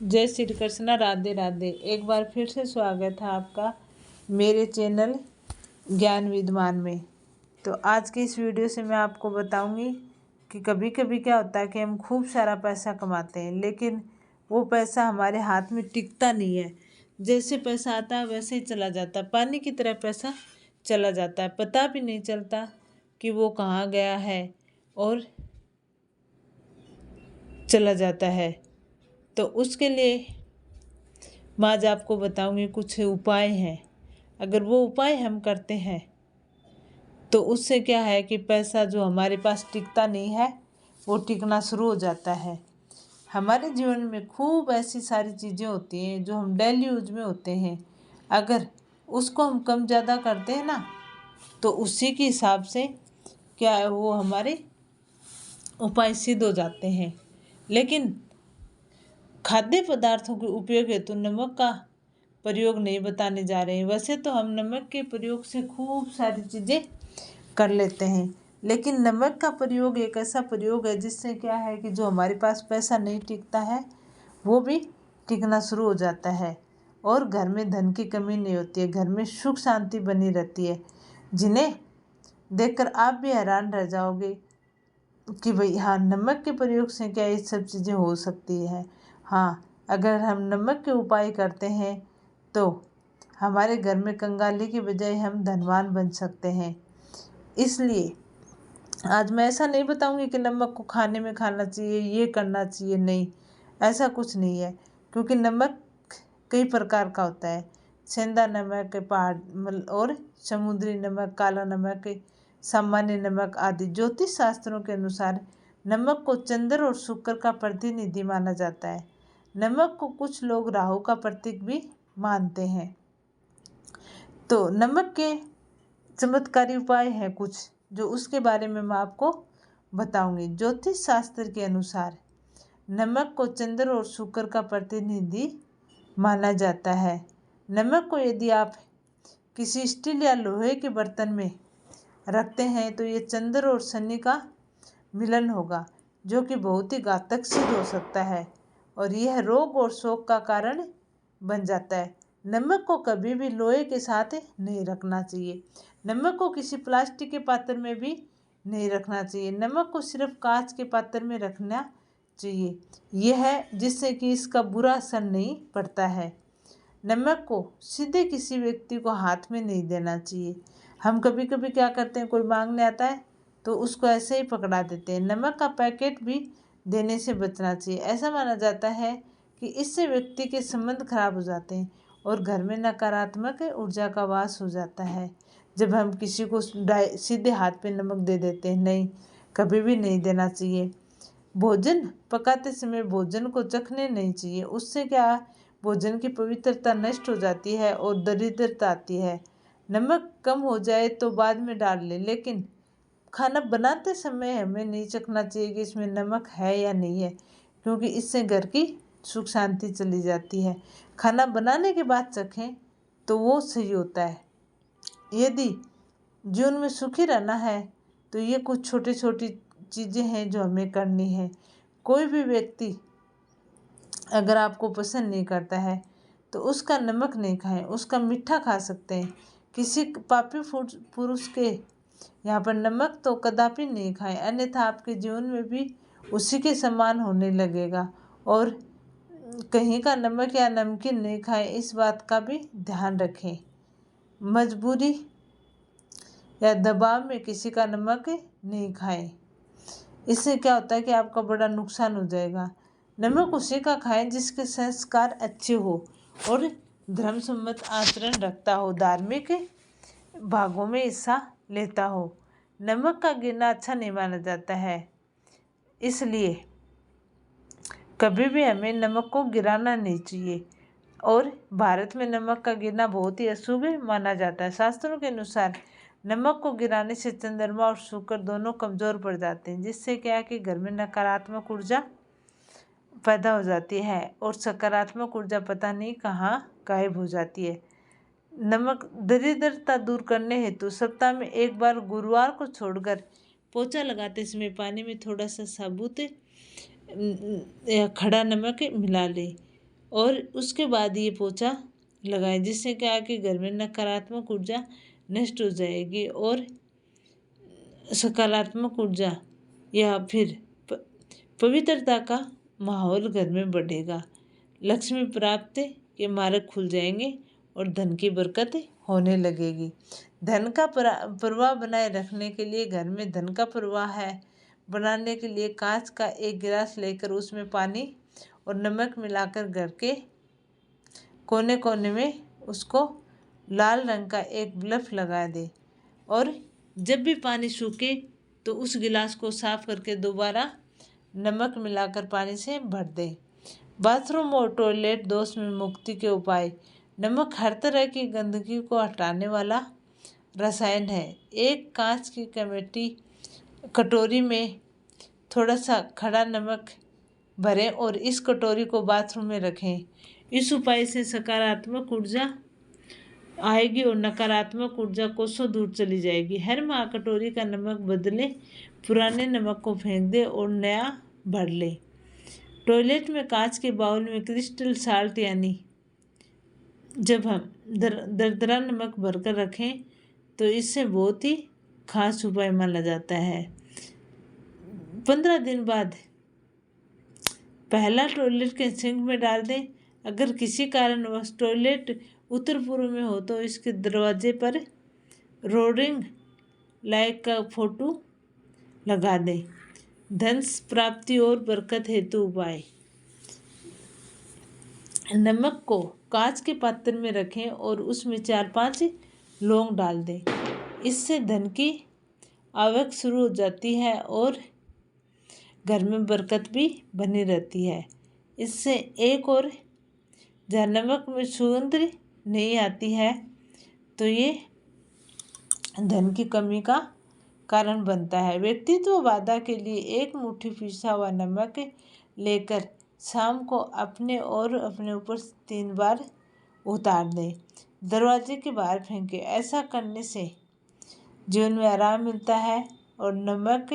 जय श्री कृष्णा, राधे राधे। एक बार फिर से स्वागत है आपका मेरे चैनल ज्ञान विद्वान में। तो आज की इस वीडियो से मैं आपको बताऊंगी कि कभी कभी क्या होता है कि हम खूब सारा पैसा कमाते हैं, लेकिन वो पैसा हमारे हाथ में टिकता नहीं है। जैसे पैसा आता है वैसे ही चला जाता है, पानी की तरह पैसा चला जाता है। पता भी नहीं चलता कि वो कहाँ गया है और चला जाता है। तो उसके लिए मैं आज आपको बताऊंगी कुछ उपाय हैं। अगर वो उपाय हम करते हैं तो उससे क्या है कि पैसा जो हमारे पास टिकता नहीं है वो टिकना शुरू हो जाता है। हमारे जीवन में खूब ऐसी सारी चीज़ें होती हैं जो हम डेली यूज में होते हैं। अगर उसको हम कम ज़्यादा करते हैं ना, तो उसी के हिसाब से क्या है, वो हमारे उपाय सिद्ध हो जाते हैं। लेकिन खाद्य पदार्थों के उपयोग हेतु नमक का प्रयोग नहीं बताने जा रहे हैं। वैसे तो हम नमक के प्रयोग से खूब सारी चीज़ें कर लेते हैं, लेकिन नमक का प्रयोग एक ऐसा प्रयोग है जिससे क्या है कि जो हमारे पास पैसा नहीं टिकता है वो भी टिकना शुरू हो जाता है और घर में धन की कमी नहीं होती है, घर में सुख शांति बनी रहती है, जिन्हें देखकर आप भी हैरान रह जाओगे कि भाई हाँ, नमक के प्रयोग से क्या ये सब चीज़ें हो सकती है। हाँ, अगर हम नमक के उपाय करते हैं तो हमारे घर में कंगाली की बजाय हम धनवान बन सकते हैं। इसलिए आज मैं ऐसा नहीं बताऊंगी कि नमक को खाने में खाना चाहिए, ये करना चाहिए, नहीं, ऐसा कुछ नहीं है। क्योंकि नमक कई प्रकार का होता है। सेंधा नमक, पहाड़ और समुद्री नमक, काला नमक, सामान्य नमक आदि। ज्योतिष शास्त्रों के अनुसार नमक को चंद्र और शुक्र का प्रतिनिधि माना जाता है। नमक को कुछ लोग राहु का प्रतीक भी मानते हैं। तो नमक के चमत्कारी उपाय हैं कुछ, जो उसके बारे में मैं आपको बताऊंगी। ज्योतिष शास्त्र के अनुसार नमक को चंद्र और शुक्र का प्रतिनिधि माना जाता है। नमक को यदि आप किसी स्टील या लोहे के बर्तन में रखते हैं तो ये चंद्र और शनि का मिलन होगा, जो कि बहुत ही घातक सिद्ध हो सकता है और यह रोग और शोक का कारण बन जाता है। नमक को कभी भी लोहे के साथ नहीं रखना चाहिए। नमक को किसी प्लास्टिक के पात्र में भी नहीं रखना चाहिए। नमक को सिर्फ कांच के पात्र में रखना चाहिए। यह है जिससे कि इसका बुरा असर नहीं पड़ता है। नमक को सीधे किसी व्यक्ति को हाथ में नहीं देना चाहिए। हम कभी कभी क्या करते हैं, कोई मांगने आता है तो उसको ऐसे ही पकड़ा देते हैं। नमक का पैकेट भी देने से बचना चाहिए। ऐसा माना जाता है कि इससे व्यक्ति के संबंध खराब हो जाते हैं और घर में नकारात्मक ऊर्जा का वास हो जाता है। जब हम किसी को सीधे हाथ पे नमक दे देते हैं, नहीं, कभी भी नहीं देना चाहिए। भोजन पकाते समय भोजन को चखने नहीं चाहिए। उससे क्या, भोजन की पवित्रता नष्ट हो जाती है और दरिद्रता आती है। नमक कम हो जाए तो बाद में डाल ले, लेकिन खाना बनाते समय हमें नहीं चखना चाहिए कि इसमें नमक है या नहीं है, क्योंकि इससे घर की सुख शांति चली जाती है। खाना बनाने के बाद चखें तो वो सही होता है। यदि जीवन में सुखी रहना है तो ये कुछ छोटी छोटी चीज़ें हैं जो हमें करनी है। कोई भी व्यक्ति अगर आपको पसंद नहीं करता है तो उसका नमक नहीं खाएं, उसका मीठा खा सकते हैं। किसी पापी पुरुष के यहाँ पर नमक तो कदापि नहीं खाएं, अन्यथा आपके जीवन में भी उसी के समान होने लगेगा। और कहीं का नमक या नमकीन नहीं खाएं, इस बात का भी ध्यान रखें। मजबूरी या दबाव में किसी का नमक नहीं खाएं, इससे क्या होता है कि आपका बड़ा नुकसान हो जाएगा। नमक उसी का खाएं जिसके संस्कार अच्छे हो और धर्म सम्मत आचरण रखता हो, धार्मिक भागों में हिस्सा लेता हो। नमक का गिरना अच्छा नहीं माना जाता है, इसलिए कभी भी हमें नमक को गिराना नहीं चाहिए। और भारत में नमक का गिरना बहुत ही अशुभ माना जाता है। शास्त्रों के अनुसार नमक को गिराने से चंद्रमा और शुक्र दोनों कमज़ोर पड़ जाते हैं, जिससे क्या है कि घर में नकारात्मक ऊर्जा पैदा हो जाती है और सकारात्मक ऊर्जा पता नहीं कहाँ गायब हो जाती है। नमक दरिद्रता दूर करने हेतु सप्ताह में एक बार गुरुवार को छोड़कर पोछा लगाते समय पानी में थोड़ा सा साबुत या खड़ा नमक मिला ले। और उसके बाद ये पोछा लगाएं, जिससे क्या है कि घर में नकारात्मक ऊर्जा नष्ट हो जाएगी और सकारात्मक ऊर्जा या फिर पवित्रता का माहौल घर में बढ़ेगा। लक्ष्मी प्राप्ति के मार्ग खुल जाएंगे और धन की बरकत होने लगेगी। धन का प्रवाह बनाए रखने के लिए, घर में धन का प्रवाह है बनाने के लिए कांच का एक गिलास लेकर उसमें पानी और नमक मिलाकर घर के कोने कोने में उसको लाल रंग का एक बल्ब लगा दे और जब भी पानी सूखे तो उस गिलास को साफ करके दोबारा नमक मिलाकर पानी से भर दें। बाथरूम और टॉयलेट दोष में मुक्ति के उपाय। नमक हर तरह की गंदगी को हटाने वाला रसायन है। एक कांच की कटोरी में थोड़ा सा खड़ा नमक भरें और इस कटोरी को बाथरूम में रखें। इस उपाय से सकारात्मक ऊर्जा आएगी और नकारात्मक ऊर्जा कोसों दूर चली जाएगी। हर माह कटोरी का नमक बदले, पुराने नमक को फेंक दे और नया भर ले। टॉयलेट में कांच के बाउल में क्रिस्टल साल्ट यानी जब हम दरदरा नमक भरकर रखें तो इससे बहुत ही खास उपाय माना जाता है। 15 दिन बाद पहला टॉयलेट के सिंक में डाल दें। अगर किसी कारणवश टॉयलेट उत्तर पूर्व में हो तो इसके दरवाजे पर रोडिंग लाइट का फोटो लगा दें। धन प्राप्ति और बरकत हेतु उपाय। नमक को कांच के पात्र में रखें और उसमें 4-5 लौंग डाल दें। इससे धन की आवक शुरू हो जाती है और घर में बरकत भी बनी रहती है। इससे एक और जहाँ नमक में सुगंध नहीं आती है तो ये धन की कमी का कारण बनता है। व्यक्तित्व बाधा के लिए एक मुट्ठी पिसा हुआ नमक लेकर शाम को अपने और अपने ऊपर 3 बार उतार दें, दरवाजे के बाहर फेंकें। ऐसा करने से जीवन में आराम मिलता है और नमक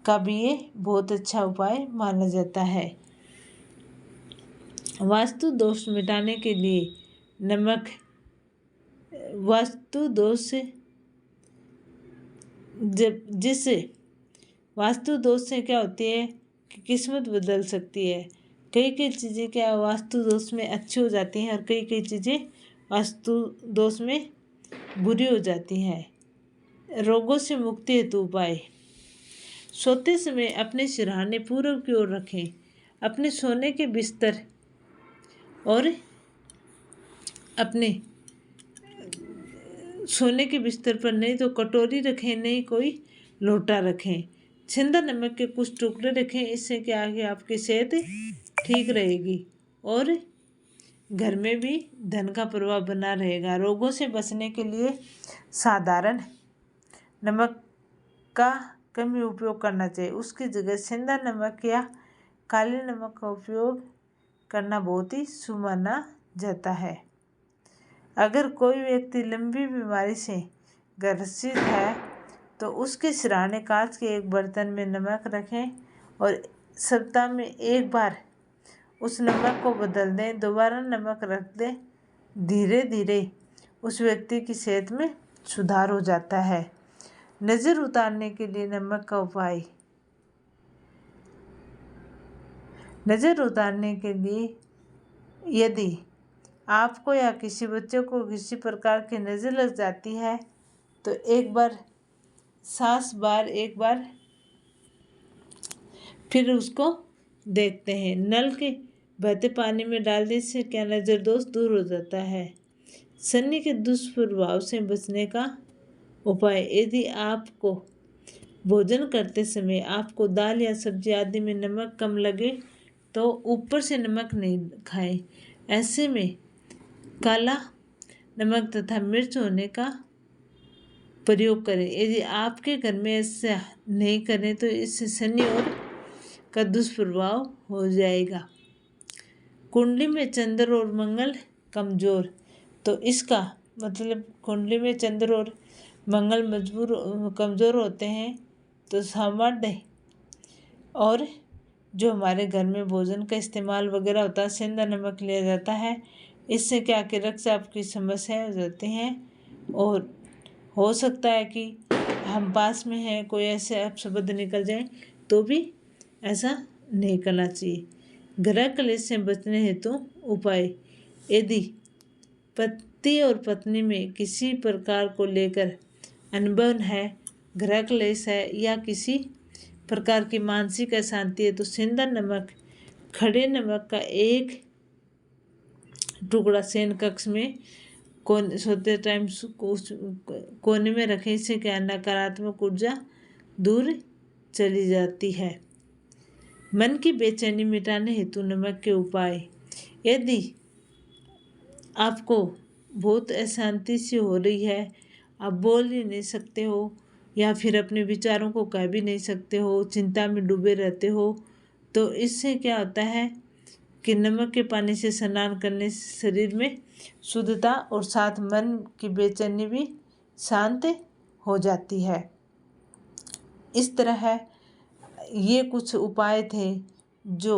का भी ये बहुत अच्छा उपाय माना जाता है। वास्तु दोष मिटाने के लिए नमक, वास्तु दोष वास्तु दोष से क्या होती है कि किस्मत बदल सकती है। कई चीज़ें क्या वास्तु दोष में अच्छी हो जाती हैं और कई चीज़ें वास्तु दोष में बुरी हो जाती हैं। रोगों से मुक्ति हेतु उपाय। सोते समय अपने सिरहाने पूर्व की ओर रखें। अपने सोने के बिस्तर और अपने सोने के बिस्तर पर नहीं तो कटोरी रखें, नहीं कोई लोटा रखें। छिंदा नमक के कुछ टुकड़े रखें। इससे क्या है कि आपकी सेहत ठीक रहेगी और घर में भी धन का प्रवाह बना रहेगा। रोगों से बचने के लिए साधारण नमक का कम ही उपयोग करना चाहिए। उसकी जगह सेंधा नमक या काले नमक का उपयोग करना बहुत ही शुभ माना जाता है। अगर कोई व्यक्ति लंबी बीमारी से ग्रसित है तो उसके सिरहाने कांच के एक बर्तन में नमक रखें और सप्ताह में एक बार उस नमक को बदल दें, दोबारा नमक रख दें। धीरे धीरे उस व्यक्ति की सेहत में सुधार हो जाता है। नज़र उतारने के लिए नमक का उपाय। नज़र उतारने के लिए यदि आपको या किसी बच्चे को किसी प्रकार की नज़र लग जाती है तो एक बार फिर उसको देखते हैं। नल के बहते पानी में डाल देने से क्या नज़र दोष दूर हो जाता है। शनि के दुष्प्रभाव से बचने का उपाय। यदि आपको भोजन करते समय आपको दाल या सब्जी आदि में नमक कम लगे तो ऊपर से नमक नहीं खाएं। ऐसे में काला नमक तथा मिर्च होने का प्रयोग करें। यदि आपके घर में ऐसा नहीं करें तो इससे शनि और का दुष्प्रभाव हो जाएगा। कुंडली में चंद्र और मंगल कमजोर, तो इसका मतलब कुंडली में चंद्र और मंगल कमज़ोर होते हैं तो सामर्थ्य और जो हमारे घर में भोजन का इस्तेमाल वगैरह होता है, सेंधा नमक लिया जाता है। इससे क्या कि रक्तचाप की समस्या हो जाती हैं और हो सकता है कि हम पास में हैं, कोई ऐसे अपशब्द निकल जाए तो भी ऐसा नहीं करना चाहिए। गृह कलेश से बचने हेतु उपाय। यदि पति और पत्नी में किसी प्रकार को लेकर अनबन है, गृह क्लेश है या किसी प्रकार की मानसिक अशांति है, तो सेंधा नमक, खड़े नमक का 1 टुकड़ा शयन कक्ष में सोते टाइम कोने में रखें। इससे क्या नकारात्मक ऊर्जा दूर चली जाती है। मन की बेचैनी मिटाने हेतु नमक के उपाय। यदि आपको बहुत अशांति सी हो रही है, आप बोल ही नहीं सकते हो या फिर अपने विचारों को कह भी नहीं सकते हो, चिंता में डूबे रहते हो, तो इससे क्या होता है कि नमक के पानी से स्नान करने से शरीर में शुद्धता और साथ मन की बेचैनी भी शांत हो जाती है। इस तरह है ये कुछ उपाय थे जो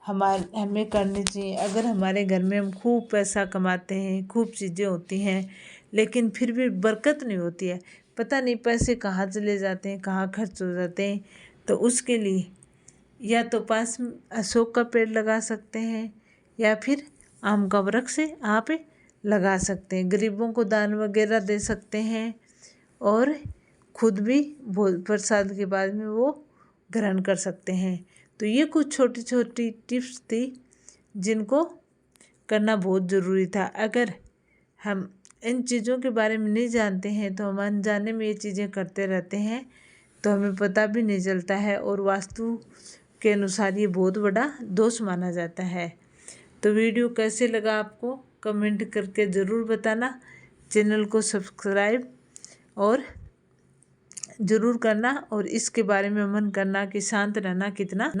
हमें करने चाहिए। अगर हमारे घर में हम खूब पैसा कमाते हैं, खूब चीज़ें होती हैं, लेकिन फिर भी बरकत नहीं होती है, पता नहीं पैसे कहाँ चले जाते हैं, कहाँ खर्च हो जाते हैं, तो उसके लिए या तो पास में अशोक का पेड़ लगा सकते हैं या फिर आम का वृक्ष आप लगा सकते हैं। गरीबों को दान वगैरह दे सकते हैं और खुद भी भोज प्रसाद के बाद में वो ग्रहण कर सकते हैं। तो ये कुछ छोटी छोटी टिप्स थी जिनको करना बहुत ज़रूरी था। अगर हम इन चीज़ों के बारे में नहीं जानते हैं तो हम अनजाने में ये चीज़ें करते रहते हैं, तो हमें पता भी नहीं चलता है और वास्तु के अनुसार ये बहुत बड़ा दोष माना जाता है। तो वीडियो कैसे लगा आपको कमेंट करके ज़रूर बताना। चैनल को सब्सक्राइब और ज़रूर करना और इसके बारे में मन करना कि शांत रहना कितना